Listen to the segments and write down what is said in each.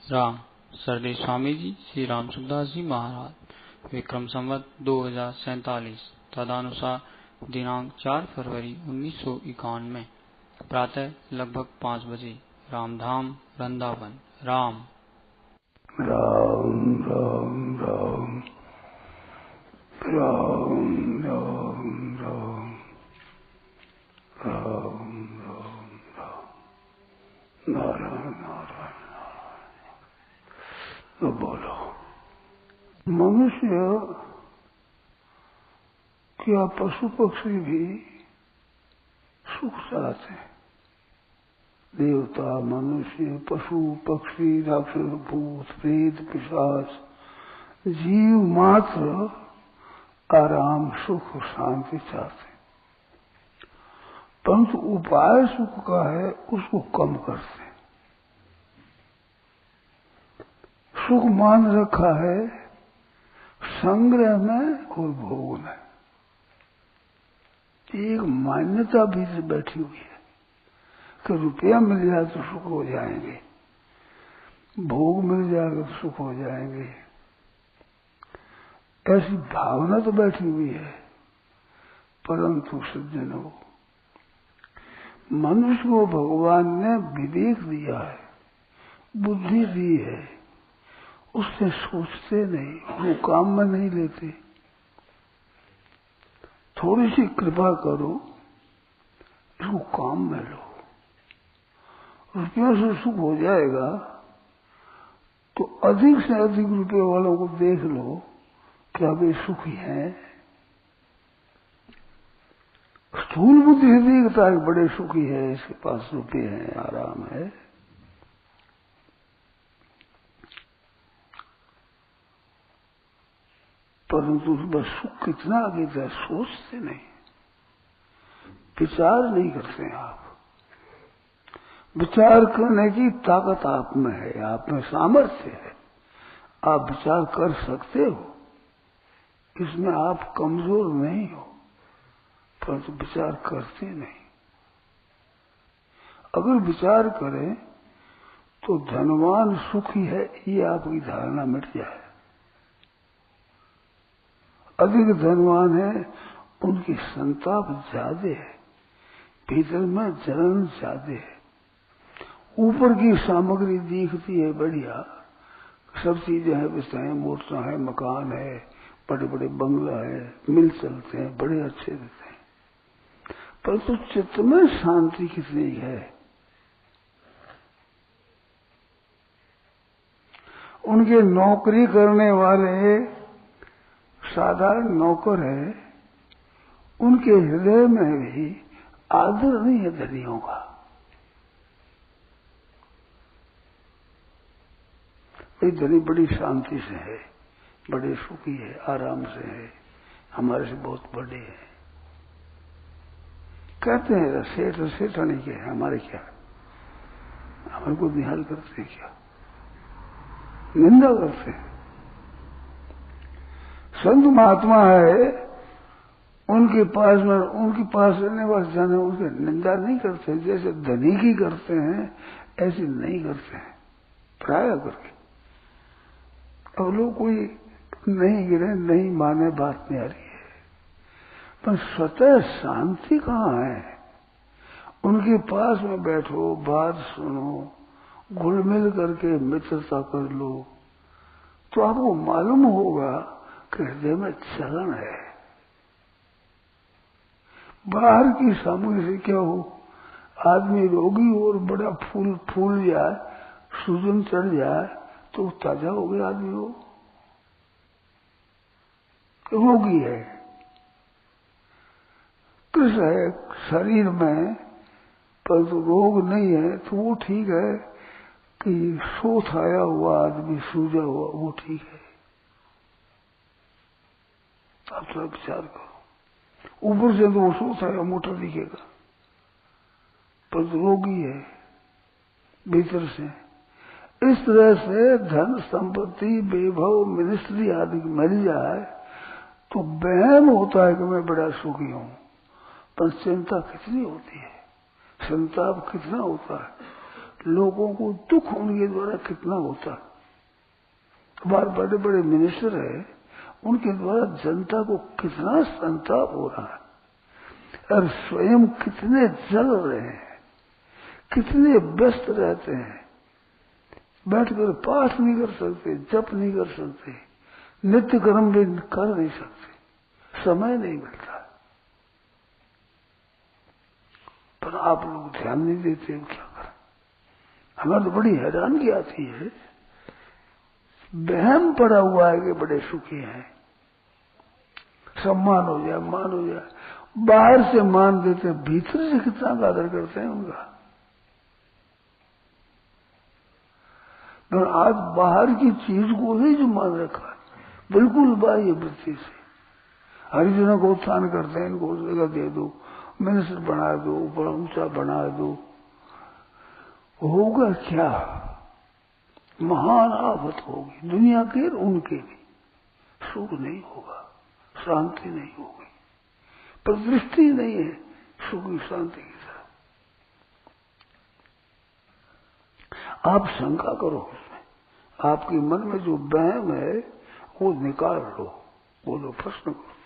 राम सरदेव स्वामी जी श्री राम सुखदास जी महाराज विक्रम संवत 2047 तदनुसार दिनांक 4 फरवरी 1991 प्रातः लगभग 5 बजे रामधाम वृंदावन। राम राम राम राम राम राम राम राम राम राम नारायण नारायण तो बोलो, मनुष्य क्या पशु पक्षी भी सुख चाहते हैं। देवता, मनुष्य, पशु पक्षी, राक्षस, भूत, प्रेत, पिशाच, जीव मात्र आराम, सुख, शांति चाहते हैं, परंतु उपाय सुख का है उसको कम करते हैं। सुख मान रखा है संग्रह में और भोग में। एक मान्यता भीतर बैठी हुई है कि रुपया मिल जाए तो सुख हो जाएंगे, भोग मिल जाएगा तो सुख हो जाएंगे, ऐसी भावना तो बैठी हुई है। परंतु सज्जनों, मनुष्य को भगवान ने विवेक दिया है, बुद्धि दी है, उससे सोचते नहीं, वो काम में नहीं लेते। थोड़ी सी कृपा करो, इसको काम में लो, रुपयों से सुख हो जाएगा तो अधिक से अधिक रुपये वालों को देख लो, क्या वे सुखी हैं? स्थूल बुद्धि से देखता है बड़े सुखी है, इसके पास रुपये हैं, आराम है। परंतु उसमें सुख कितना आगे जाए सोचते नहीं, विचार नहीं करते। आप विचार करने की ताकत आप में है, आप में सामर्थ्य है, आप विचार कर सकते हो, इसमें आप कमजोर नहीं हो, परंतु विचार करते नहीं। अगर विचार करें तो धनवान सुखी है, ये आपकी धारणा मिट जाए। अधिक धनवान है, उनकी संताप ज्यादा है, भीतर में जलन ज्यादा है। ऊपर की सामग्री दिखती है बढ़िया, सब चीजें हैं, विषय है, मोटरसाइकिल है, मकान है, बड़े बड़े बंगला है, मिल चलते हैं, बड़े अच्छे रहते हैं, परंतु चित्त में शांति कितनी है? उनके नौकरी करने वाले साधारण नौकर है, उनके हृदय में भी आदर नहीं है धनियों का। ये धनी बड़ी शांति से है, बड़े सुखी है, आराम से है, हमारे से बहुत बड़े हैं। कहते हैं सेठ सेठानी के हैं, हमारे क्या, हमारे को निहाल करते क्या, निंदा करते हैं। संत महात्मा है, उनके पास में, उनके पास रहने वाले जाने उनकी निंदा नहीं करते, जैसे धनी की करते हैं ऐसे नहीं करते हैं, प्राय करके। अब लोग कोई नहीं गिरे, नहीं माने, बात नहीं आ रही है, पर स्वतः शांति कहाँ है? उनके पास में बैठो, बात सुनो, घुल मिल करके मित्रता कर लो, तो आपको मालूम होगा कि हृदय में चलन है। बाहर की सामग्री से क्या हो, आदमी रोगी और बड़ा फूल जाए, सूजन चढ़ जाए तो ताजा हो गया आदमी, हो रोगी है। कृष्ण है शरीर में, परंतु रोग नहीं है, तो वो ठीक है कि सोथ आया हुआ आदमी, सूजा हुआ, वो ठीक है। आप थोड़ा विचार करो, ऊपर से तो वो सोच आया मोटा दिखेगा, पर रोगी है भीतर से। इस तरह से धन संपत्ति वैभव मिनिस्ट्री आदि मिल जाए तो वहम होता है कि मैं बड़ा सुखी हूं, पर चिंता कितनी होती है, संताप कितना होता है। लोगों को दुख उनके द्वारा कितना होता है। बार बड़े बड़े मिनिस्टर है, उनके द्वारा जनता को कितना संताप हो रहा है और स्वयं कितने जल रहे हैं, कितने व्यस्त रहते हैं, बैठकर पाठ नहीं कर सकते, जप नहीं कर सकते, नित्य कर्म भी कर नहीं सकते, समय नहीं मिलता। पर आप लोग ध्यान नहीं देते हो, क्या करें। हमें तो बड़ी हैरानगी आती है, वहम पड़ा हुआ है कि बड़े सुखी हैं, सम्मान हो जाए, मान हो जाए, बाहर से मान देते, भीतर से कितना आदर करते हैं उनका। तो आज बाहर की चीज को ही जो मान रखा है, बिल्कुल बाह्य वृत्ति से हरिजनों को उत्थान करते हैं, इनको जगह दे दो, मिनिस्टर बना दो, ऊपर ऊंचा बना दो, होगा क्या? महान आफत होगी दुनिया के और उनके भी। सुख नहीं होगा, शांति नहीं होगी, पर दृष्टि नहीं है सुख की शांति की तरफ। आप शंका करो उसमें, आपके मन में जो वहम है वो निकाल लो, बोलो, प्रश्न करो।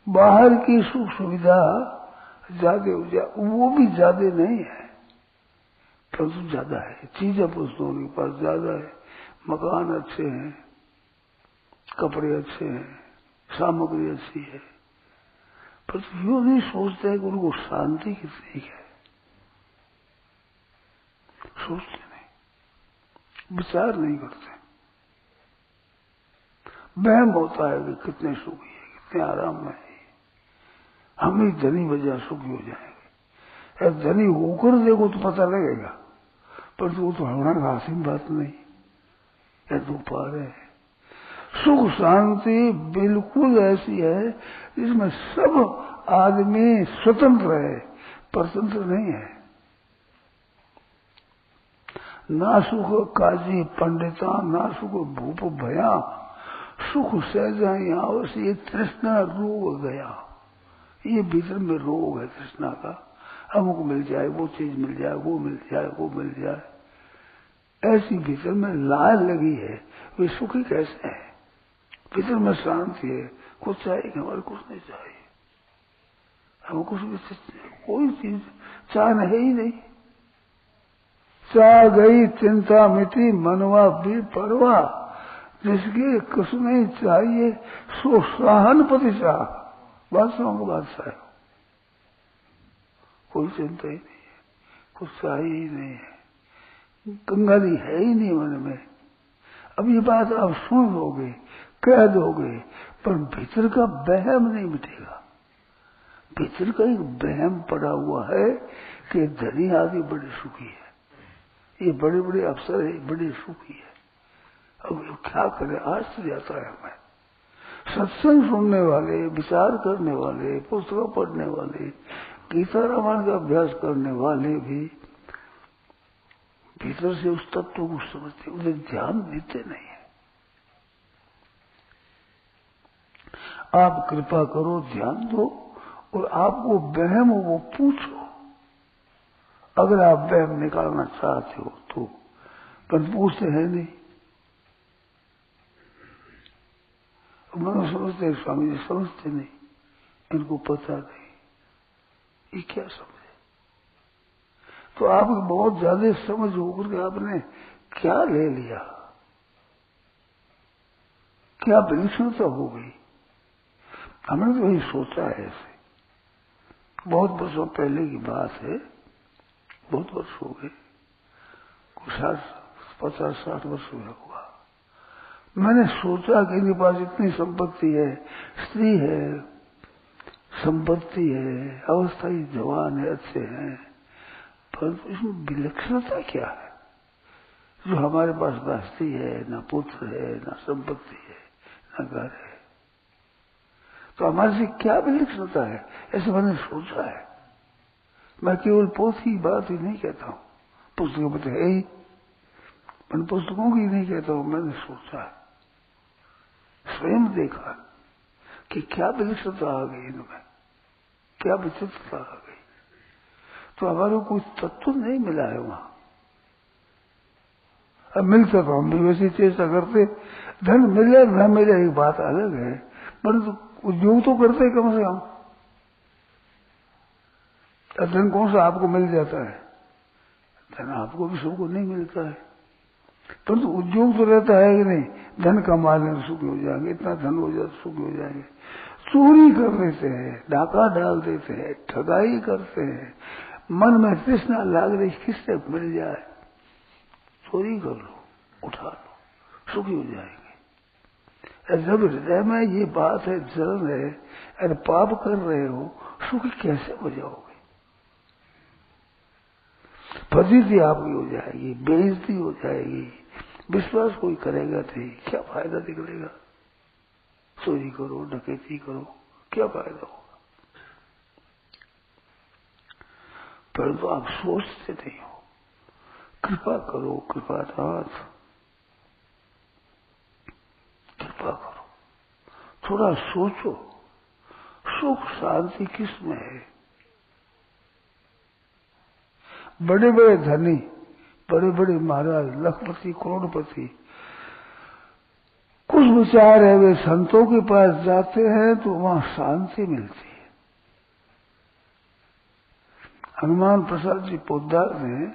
बाहर की सुख सुविधा ज्यादा हो जाए, वो भी ज्यादा नहीं है, परंतु ज्यादा है। चीजें पुस्तकों के पास ज्यादा है, मकान अच्छे हैं, कपड़े अच्छे हैं, सामग्री अच्छी है, पर यूं नहीं सोचते कि उनको शांति कितनी है, सोचते नहीं, विचार नहीं करते। वहम होता है कि कितने सुखी है, कितने आराम में है, हम ही धनी वजह सुखी हो जाएंगे। धनी होकर देखो तो पता लगेगा, पर वो तो हमारा आसिम बात नहीं है, तो पा रहे हैं। सुख शांति बिल्कुल ऐसी है जिसमें सब आदमी स्वतंत्र है, परतंत्र नहीं है। ना सुख काजी पंडिता, ना सुख भूप भया, सुख सहजाई आवश, ये तृष्णा रोग गया। ये भीतर में रोग है तृष्णा का, हमको मिल जाए, वो चीज मिल जाए, वो मिल जाए, वो मिल जाए, ऐसी भीतर में लाल लगी है। वे सुखी कैसे है? भीतर में शांति है, कुछ चाहिए हमारे, कुछ नहीं चाहिए, हमें कुछ भी कोई चीज चाह है ही नहीं। चाह गई चिंता मिटी, मनवा भी परवा, जिसके कुछ नहीं चाहिए सो सहानुभूति चाह, बादशाहों का बादशाह है, कोई चिंता ही नहीं है, कुछ चाहिए ही नहीं है, कंगाली है ही नहीं मन में। अब ये बात आप सुन लोगे, कह दोगे, पर भीतर का वहम नहीं मिटेगा। भीतर का एक वहम पड़ा हुआ है कि धनी आदि बड़े सुखी है, ये बड़े बड़े अफसर है, बड़े सुखी है। अब क्या करें, आश्चर्य आता है हमें। सत्संग सुनने वाले, विचार करने वाले, पुस्तकों पढ़ने वाले, गीता रामायण का अभ्यास करने वाले भी भीतर से उस तत्व को समझते, उन्हें ध्यान देते नहीं है। आप कृपा करो, ध्यान दो, और आपको वहम हो वो पूछो, अगर आप वहम निकालना चाहते हो तो। पर पूछते हैं नहीं, मनो समझते, स्वामी जी समझते नहीं, इनको पता नहीं, ये क्या समझे। तो आप बहुत ज्यादा समझ होकर के आपने क्या ले लिया, क्या विलक्षणता हो गई। हमने तो यही सोचा है, ऐसे बहुत वर्षों पहले की बात है, बहुत वर्ष हो गए, कुछ 50-60 वर्ष हुआ। मैंने सोचा कि इनके पास इतनी संपत्ति है, स्त्री है, संपत्ति है, अवस्था ही जवान है, अच्छे हैं, परंतु इसमें विलक्षणता क्या है जो हमारे पास ना स्त्री है, ना पुत्र है, ना संपत्ति है, ना घर है, तो हमारे से क्या विलक्षणता है, ऐसे मैंने सोचा है। मैं केवल पोथी की बात ही नहीं कहता हूँ, पुस्तकों में तो है ही, मैं पुस्तकों की नहीं कहता हूँ, मैंने सोचा है, स्वयं देखा कि क्या विलक्षणता आ गई इनमें, क्या विचित्रता आ गई। तो हमारे को कोई तत्व नहीं मिला है वहां। अब मिलता तो हम भी वैसी चेष्टा करते, धन मिले न मिले एक बात अलग है, परंतु उद्योग तो करते कम से कम। धन कौन सा आपको मिल जाता है, धन आपको भी सबको नहीं मिलता है, परंतु उद्योग तो रहता है कि नहीं, धन कमा लें सुखी हो जाएंगे, इतना धन हो जाए तो सुखी हो जाएंगे। चोरी कर देते हैं, डाका डाल देते हैं, ठगाई करते हैं, मन में तृष्णा लाग रही किससे मिल जाए, चोरी कर लो, उठा लो, सुखी हो जाएंगे। जब हृदय में ये बात है, जलन है, अरे पाप कर रहे हो, सुखी कैसे हो जाओगे? फजीती आपकी हो जाएगी, बेइज्जती हो जाएगी, विश्वास कोई करेगा नहीं, क्या फायदा निकलेगा? चोरी करो, डकैती करो, क्या फायदा होगा? परंतु आप सोचते नहीं हो। कृपा करो, कृपानाथ, कृपा करो, थोड़ा सोचो, सुख शांति किस में है? बड़े बड़े धनी, बड़े बड़े महाराज, लखपति, करोड़पति, कुछ विचार है, वे संतों के पास जाते हैं तो वहां शांति मिलती है। हनुमान प्रसाद जी पोद्दार ने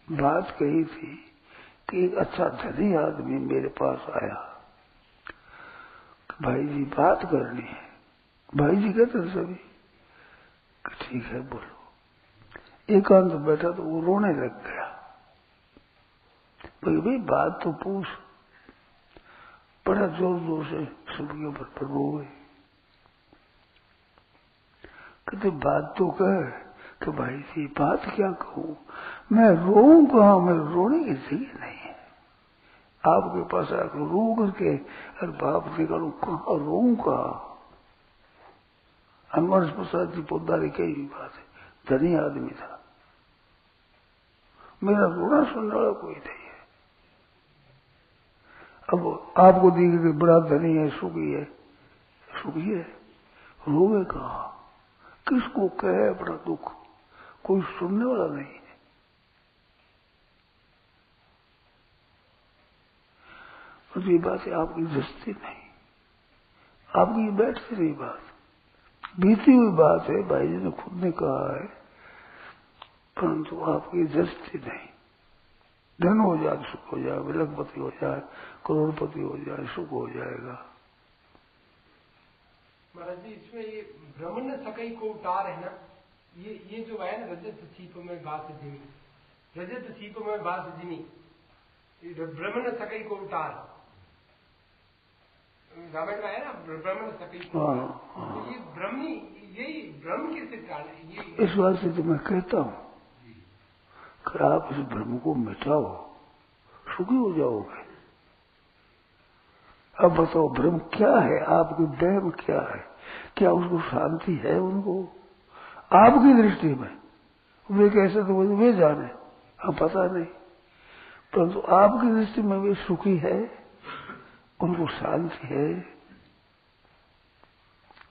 बात कही थी कि एक अच्छा धनी आदमी मेरे पास आया, भाई जी बात करनी है। भाई जी कहते थे सभी, ठीक है बोलो। एकांत बैठा तो वो रोने लग गया, भाई बात तो पूछ। बड़ा जोर जोर से सुबह पर रो गई। कहते बात तो कह कि भाई जी बात क्या कहूं, मैं रोऊं कहां, मैं रोने की जगह नहीं है। आपके पास आकर रो करके अरे बाप निकालू कहां, रोऊं कहां? हनुमान प्रसाद जी पोद्दारी की भी बात है, धनी आदमी था, मेरा रोना सुनने वाला कोई नहीं है। अब आपको दिखे कि बड़ा धनी है, सुखी है, सुखी है, रोवे कहा, किसको कहे अपना दुख, कोई सुनने वाला नहीं है। और ये बात है आपकी जस्ती नहीं, आपकी ये बैठती रही बात, बीती हुई बात है, भाई जी ने खुद ने कहा है, परंतु आपकी जस्ती नहीं। धन हो जाए सुख हो जाए, लखपति हो जाए, करोड़पति हो जाए, सुख हो जाएगा। महाराज जी इसमें ये ब्रह्मण सकई को उतार है ना, ये जो है ना, रजत सीप में बास जिमी, रजत सीप में बास जिमी, ब्रह्मण सकई को उतार रामायण में है ना, ब्रह्मण सकई को उतार। तो ये ब्रह्मी, यही ब्रह्म के सिद्धांत है। इस बात से तो मैं कहता हूँ कि आप इस ब्रह्म को मिटाओ, सुखी हो जाओगे। अब बताओ ब्रह्म क्या है, आपकी वहम क्या है, क्या उसको शांति है? उनको आपकी दृष्टि में वे कैसे, तो वे जाने, अब पता नहीं, परंतु आपकी दृष्टि में वे सुखी है, उनको शांति है,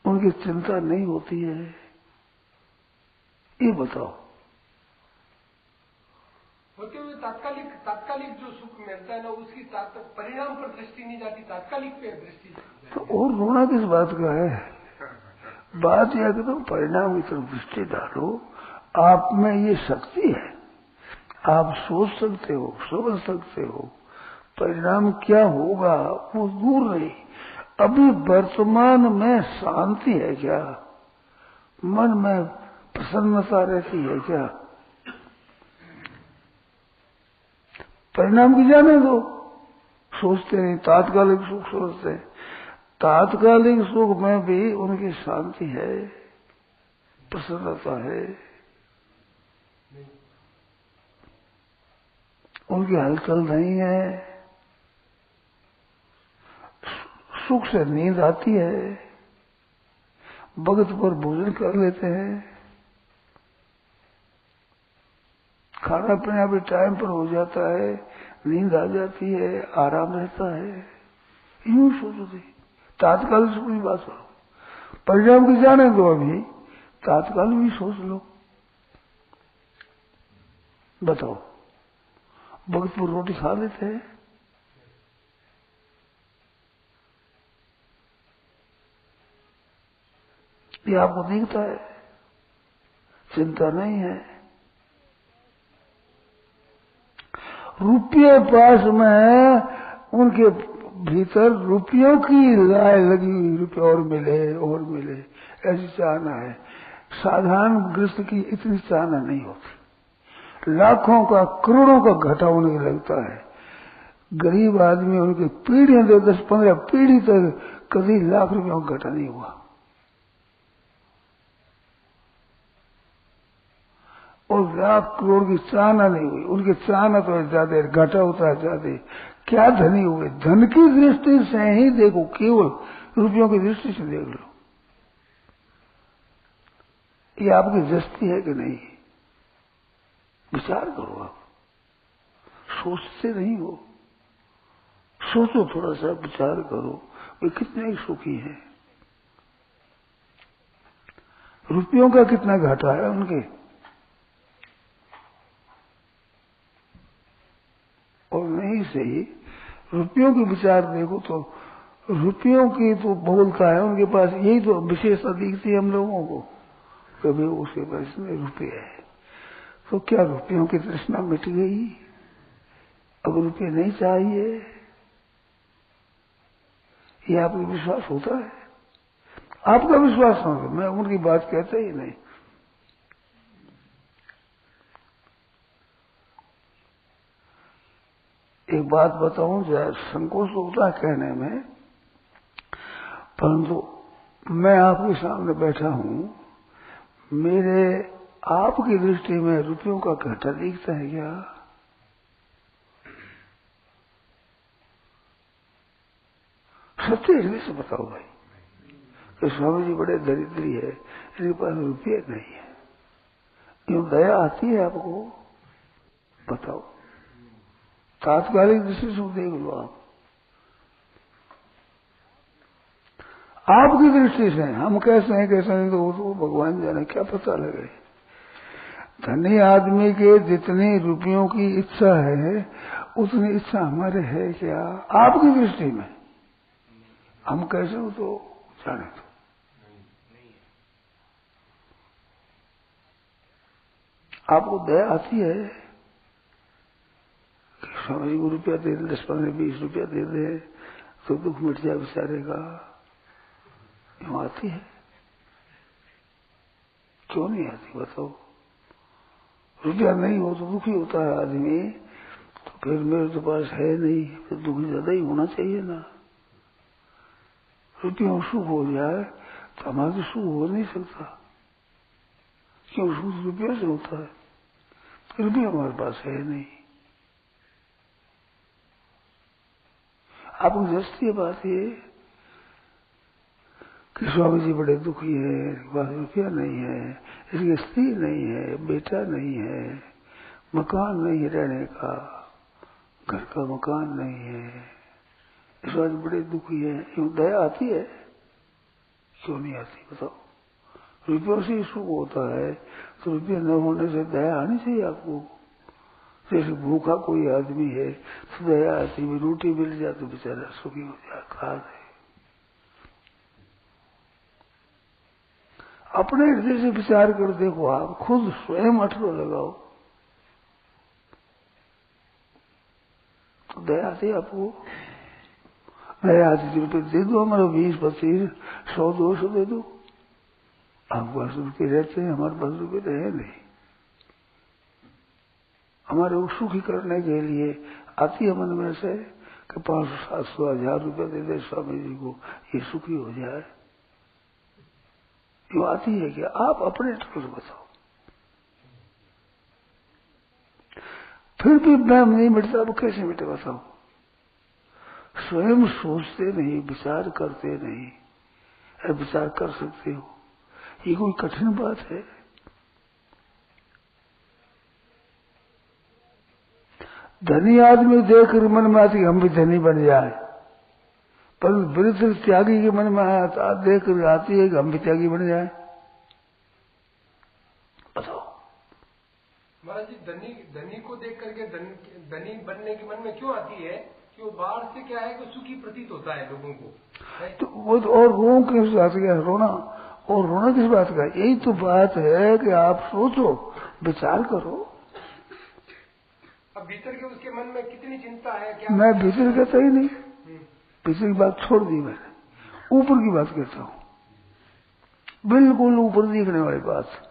उनकी चिंता नहीं होती है, ये बताओ। होते हुए तात्कालिक जो सुख मिलता है ना, उसकी परिणाम पर दृष्टि नहीं जाती, तात्कालिक पे दृष्टि जाती। तो और रोना किस बात का है? बात यह कि तुम परिणाम की तरफ दृष्टि डालो, आप में ये शक्ति है, आप सोच सकते हो, समझ सकते हो, परिणाम क्या होगा वो दूर नहीं, अभी वर्तमान में शांति है क्या, मन में प्रसन्नता रहती है क्या? परिणाम की जाने दो, सोचते नहीं, तात्कालिक सुख सोचते हैं, तात्कालिक सुख में भी उनकी शांति है, प्रसन्नता है, उनकी हलचल नहीं है, सुख से नींद आती है, वक्त पर भोजन कर लेते हैं, खाना पीना भी टाइम पर हो जाता है, नींद आ जाती है, आराम रहता है। यूं सोचो थी, तात्कालिक सुख की बात करो, परिणाम की जाने दो, अभी तात्कालिक भी सोच लो, बताओ, भगतपुर रोटी खा लेते हैं? ये आपको दिखता है, चिंता नहीं है। रुपये पास में है, उनके भीतर रुपयों की लाय लगी हुई, रुपये और मिले, ऐसी चाहना है। साधारण गृहस्थ की इतनी चाहना नहीं होती। लाखों का, करोड़ों का घाटा उन्हें लगता है। गरीब आदमी उनकी पीढ़ियां 10-15 पीढ़ी तक कभी लाख रुपयों का घाटा नहीं हुआ। और लाख करोड़ की चाहना नहीं हुई। उनकी चाहना तो ज्यादा, घाटा होता है ज्यादा। क्या धनी हुए? धन की दृष्टि से ही देखो, केवल रुपयों की दृष्टि से देख लो, ये आपकी जस्ती है कि नहीं? विचार करो। आप सोचते नहीं हो, सोचो, थोड़ा सा विचार करो, वे कितने सुखी हैं। रुपयों का कितना घाटा है उनके, और नहीं सही रुपयों के विचार देखो तो रुपयों की तो बोलता है उनके पास, यही तो विशेषता दिखती है हम लोगों को। कभी उसके पास में रुपये है तो क्या रुपयों की तृष्णा मिट गई? अब रुपये नहीं चाहिए, ये आपको विश्वास होता है? आपका विश्वास हो, मैं उनकी बात कहता ही नहीं। एक बात बताऊं, जरा संकोच होता है कहने में, परंतु मैं आपके सामने बैठा हूं, मेरे आपकी दृष्टि में रुपयों का घाटा दिखता है क्या? सत्य हृदय से बताओ भाई कि स्वामी जी बड़े दरिद्री है, इनके पास रुपये नहीं है, यूं दया आती है आपको? बताओ, तात्कालिक दृष्टि से देख लो। आपकी दृष्टि से हम कैसे हैं कैसे नहीं तो भगवान जाने, क्या पता लगे। धनी आदमी के जितनी रुपयों की इच्छा है उतनी इच्छा हमारे है क्या? आपकी दृष्टि में हम कैसे हो तो जाने दो। आपको दया आती है कि स्वामी जी को रुपया दे दे, 10, 15, 20 रुपया दे दे तो दुख मिट जाए बेचारे का, क्यों आती है? क्यों नहीं आती बताओ? रुपया नहीं हो तो दुखी होता है आदमी, तो फिर मेरे तो पास है नहीं, तो दुखी ज्यादा ही होना चाहिए ना। रुपया सुख हो जाए तो हमारा तो सुख हो नहीं सकता, क्यों? सुख रुपया से होता है, फिर भी हमारे पास है नहीं। आपको जस्ती बात ये कि स्वामी जी बड़े दुखी है, इनके पास रुपया नहीं है, इसकी स्त्री नहीं है, बेटा नहीं है, मकान नहीं है रहने का, घर का मकान नहीं है, इस बात बड़े दुखी है। यूं दया आती है? क्यों नहीं आती बताओ? रुपयों से सुख होता है तो रुपये न होने से दया आनी चाहिए आपको। जैसे भूखा कोई आदमी है तो दया आती है, रोटी मिल जाए तो बेचारा सुखी हो जाए, खा दे। अपने हृदय से विचार कर देखो, आप खुद स्वयं अठरो लगाओ तो दया आती है आपको। दया आती रुपये दे दो, हमारे 20, 25, 100, 200 दे दो। आपके पास रुपये रहते हैं, हमारे पास रुपये रहे नहीं। हमारे को सुखी करने के लिए आती है मन में से कि 500, 700, 1000 रुपया दे दे स्वामी जी को, ये सुखी हो जाए। क्यों आती है कि आप अपने से बताओ। फिर भी भ्रम नहीं मिटता, अब कैसे मिटे बताओ? स्वयं सोचते नहीं, विचार करते नहीं। अरे विचार कर सकते हो, ये कोई कठिन बात है? धनी आदमी देखकर मन में आती हम भी धनी बन जाए, पर वृद्ध त्यागी के मन में देख आती है कि हम भी त्यागी बन जाए। बताओ, महाराज जी धनी को देख करके धनी बनने के मन में क्यों आती है कि वो बाहर से क्या है कि सुखी प्रतीत होता है लोगों को, तो वो तो और रो किस बात का रोना, और रोना किस बात का? यही तो बात है कि आप सोचो, विचार करो। अब भीतर के उसके मन में कितनी चिंता है क्या? मैं भीतर कहता ही नहीं, भीतर की बात छोड़ दी मैंने, ऊपर की बात कहता हूँ, बिल्कुल ऊपर दिखने वाली बात।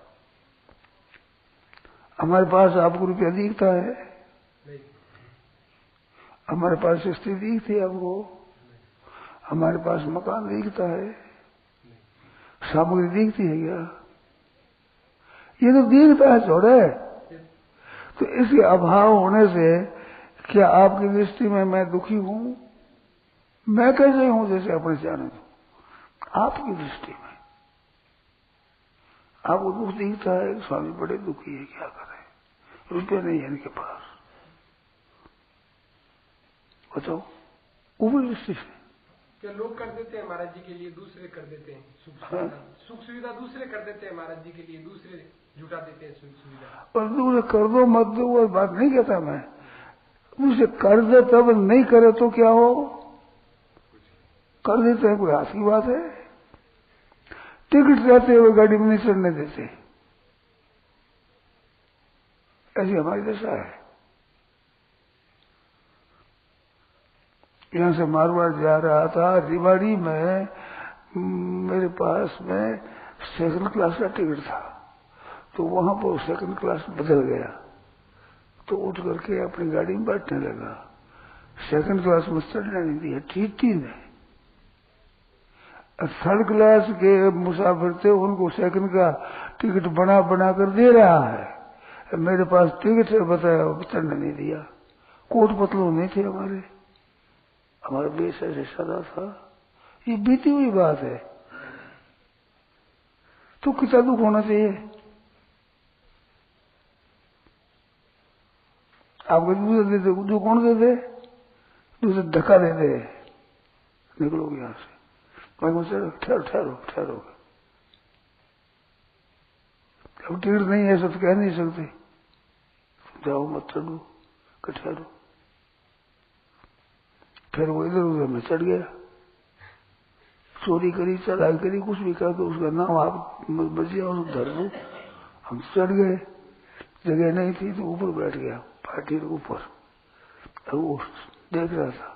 हमारे पास आपको रुपया दिखता है, हमारे पास स्त्री दिखती है आपको, हमारे पास मकान दिखता है, सामग्री दिखती है क्या? ये तो दिखता है छोड़े। तो इसके अभाव होने से क्या आपकी दृष्टि में मैं दुखी हूं? मैं कैसे हूं जैसे अपने जाने दो? आपकी दृष्टि में आपको दुख दिखता है, स्वामी बड़े दुखी है, क्या करें, रुपये नहीं है इनके पास, बताओ ऊपर दृष्टि से। क्या लोग कर देते हैं महाराज जी के लिए, दूसरे कर देते हैं सुख सुविधा दूसरे कर देते हैं महाराज जी के लिए, दूसरे जुटा देते हैं सुख सुविधा। और दूसरे कर दो मत दो वो बात नहीं कहता मैं, दूसरे कर दे तब नहीं करे तो क्या हो, कर देते हैं कोई हाथ की बात है? टिकट रहते हुए गाड़ी में नहीं चढ़ने देते, ऐसी हमारी दशा है। यहां से मारवाड़ जा रहा था, रिवाड़ी में मेरे पास में सेकंड क्लास का टिकट था, तो वहां पर सेकंड क्लास बदल गया, तो उठ करके अपनी गाड़ी में बैठने लगा। सेकंड क्लास में चढ़ने नहीं दिया टीटी ने। थर्ड क्लास के मुसाफिर थे, उनको सेकंड का टिकट बना बना कर दे रहा है, मेरे पास टिकट है बताया, चढ़ने नहीं दिया। कोट पतलू नहीं थे हमारे, हमारा देश ऐसे सदा था। ये बीती हुई बात है, तो कितना दुख होना चाहिए? आपको दूसरे देते, जो कौन देते? दूसरे धक्का देते, निकलोगे यहां से, ठहरो ठहरो ठहरो, अब टिकट नहीं है सब कह नहीं सकते, जाओ मत चढ़ो, ठहरो। फिर वो इधर उधर में चढ़ गया, चोरी करी, चढ़ाई करी, कुछ भी कर दो, उसका नाम आप बचिया और धर दो। हम चढ़ गए, जगह नहीं थी तो ऊपर बैठ गया, पार्टी के ऊपर, वो देख रहा था,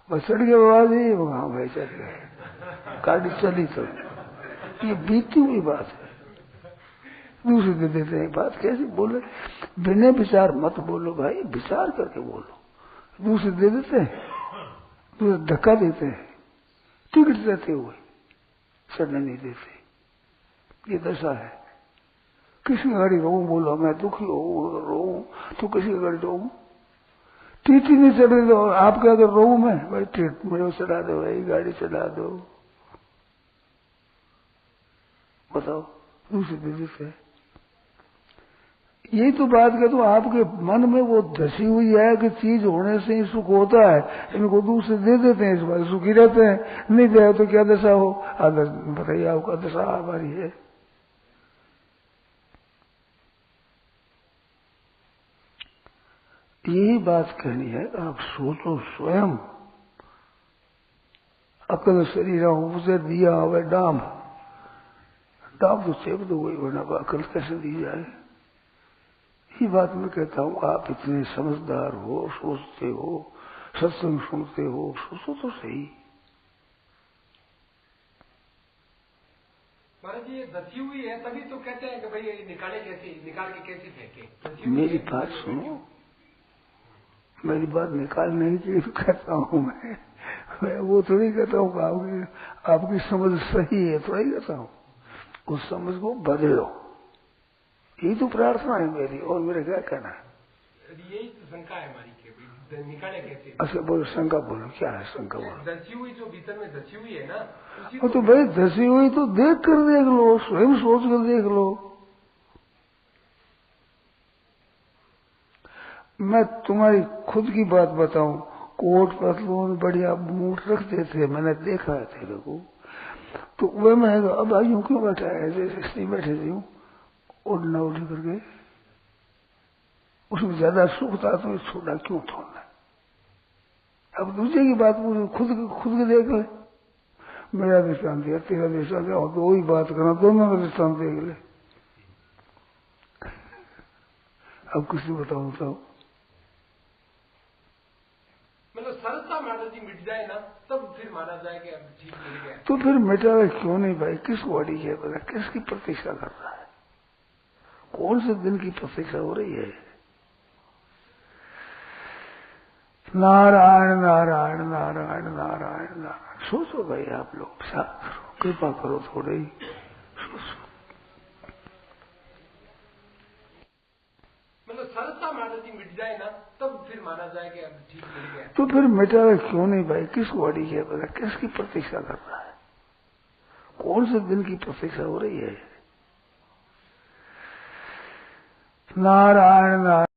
बस चढ़ गया बाबा जी, हाँ भाई चढ़ गए, गाड़ी चली। तो ये बीती हुई बात है, दूसरे दे देते हैं। बात कैसे बोले, बिना विचार मत बोलो भाई, विचार करके बोलो। दूसरे दे देते हैं, दूसरे धक्का देते हैं, टिकट देते हुए चढ़ने नहीं देते। ये दशा है। किसी की गाड़ी रोऊं, बोलो मैं दुखी हो रोऊं, तो किसी की गाड़ी रोऊं, टीटी नहीं चढ़ने दो। आप क्या कर रोऊं मैं, भाई टीट मेरे चढ़ा दो, भाई गाड़ी चढ़ा दो, बताओ, दूसरे दे देते हैं। यही तो बात कहता हूं, आपके मन में वो धसी हुई है कि चीज होने से ही सुख होता है, इनको दूसरे दे देते हैं, इस बात सुखी रहते हैं। नहीं दे तो क्या दशा हो, बताइए आपका दशा हमारी है। यही बात कहनी है, आप सोचो स्वयं। अकल शरीर उपजे दिया हुआ डाम, डाम तो चेप दो वही, वरना अकल कैसे दी जाए? ये बात मैं कहता हूँ, आप इतने समझदार हो, सोचते हो, सत्संग सुनते हो, सोचो तो सही। महाराज जी ये धसी हुई है, तभी तो कहते हैं कि भाई ये निकाल के कैसे फेंके। मेरी बात सुनो, मेरी बात निकालने की कहता हूँ मैं वो थोड़ी कहता हूँ आपकी समझ सही है, थोड़ा ही कहता हूँ, उस समझ को बदलो। यही तो प्रार्थना है मेरी, और मेरा क्या कहना है? यही तो शंका है हमारी, निकाले कैसे? अच्छा बोलो, शंका बोलो, क्या है शंका बोलो? धसी हुई जो भीतर में धसी हुई है ना, तो भाई धसी हुई तो देख कर देख लो, स्वयं सोच कर देख लो। मैं तुम्हारी खुद की बात बताऊं, कोट पतलून बढ़िया मूठ रखते थे, मैंने देखा है तेरे को, तो वह मैं अब यूं क्यों बैठा है, जैसे स्त्री बैठे थे यूं, उड़ना उड़ करके, उसमें ज्यादा सुख था तो छोड़ा क्यों छोड़ना। अब दूसरे की बात पूछो, खुद के देख ले। मेरा दृष्टांत है, तेरा दृष्टांत है, और तो वही बात करना, दोनों का दृष्टांत देख ले। अब किसी बताओ मतलब सरलता महाराज जी मिट जाए ना, तब फिर माना जाए कि अब ठीक मिल गया। तो फिर मिटा क्यों नहीं भाई? किसको अड़ी है पता? किसकी प्रतीक्षा कर रहा है? कौन से दिन की प्रतीक्षा हो रही है? नारायण नारायण नारायण नारायण नारायण। सोचो भाई, आप लोग कृपा करो थोड़े ही सोचो। मतलब सरलता महाराज जी मिट जाए ना, तब फिर माना जाए कि अब ठीक मिल गया। तो फिर मिटा क्यों नहीं भाई? किसको अड़ी है पता? किसकी प्रतीक्षा कर रहा है? कौन से दिन की प्रतीक्षा हो रही है? नारायण नारायण।